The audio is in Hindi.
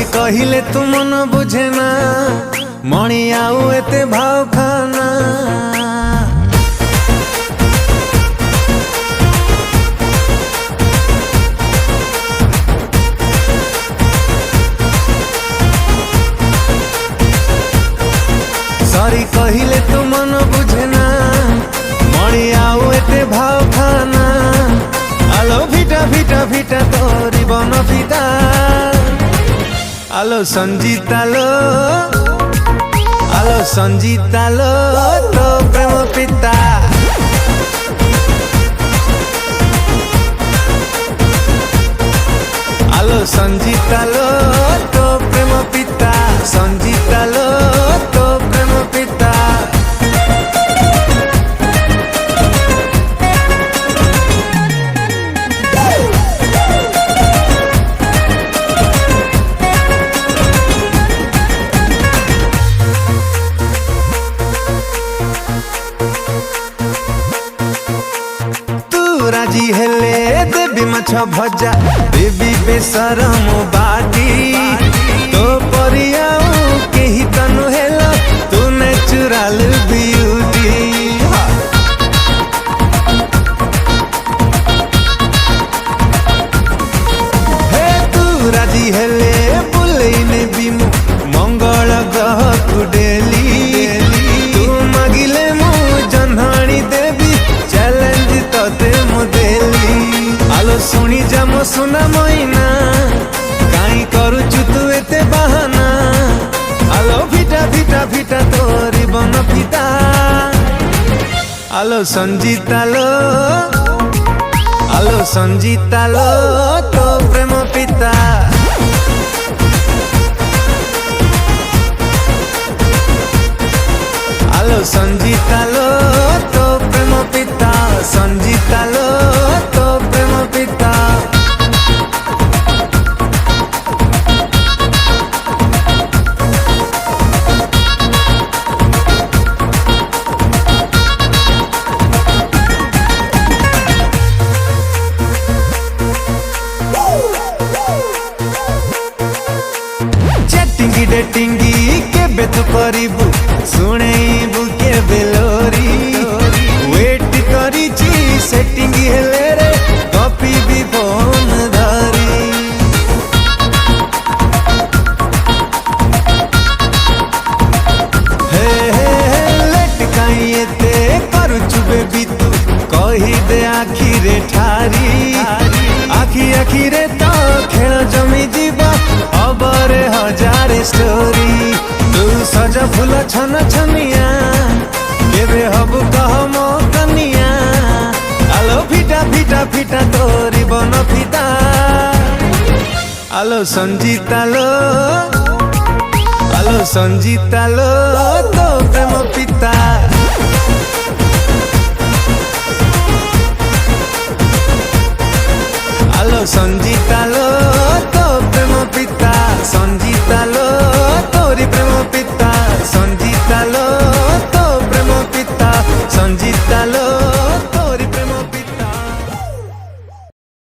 सॉरी कहिले तू मन बुझे ना मणि आउ एते भाव खाना सॉरी कहिले तू मन बुझे ना मणि आउ एते भाव खाना आलो भिटा भिटा भिटा तोरी बन फिटा आलो संजीता लो आलो संजीता लो तो प्रेम पिता आलो संजीता लो तो प्रेम पिता संजीता लो तो प्रेम पिता राजी हेले देवी माछ भजा देवी बेसरम बाटी तो परिया केही तनु हेलो तू नेचुरल ब्यूटी हे तू राजी हेले बुलेई नेबी मु मंगल ग्रह को डेली तू मागिले मु जन्हाणी देवी चैलेंज तते आलो सुनी जा मो सुना मैना काई करूचु तू एते बहाना आलो भिटा भिटा भिटा तोरी बन फिटा आलो संजीता लो आलो संजीता लो तो प्रेम पिता आलो संजीता लो तो प्रेम पिता संजीता लो तो प्रेम पिता चैटिंगी डेटिंगी केबे तू करिबु सुनेइबु केबे लोरी वेट करिची सेटिंग हेले रे कॉपी भी फोन धरी हे हे लेट काई एते करूचु बेबी तू कही दे आखी रे ठारी आखी आखी रे तो खेल जमी जीवा अबरे हजारे स्टोरी तू सजा फूल छन छनिया केबे हबु कह मो कनिया आलो फिटा फिटा फिटा तोरी बन फिटा आलो संजीता लो आलो संजीता लो तो प्रेम पिता आलो संजीता लो तो प्रेम पिता संजीता लो तोरी प्रेम पिता संजीता लो तो प्रेम पिता संजीता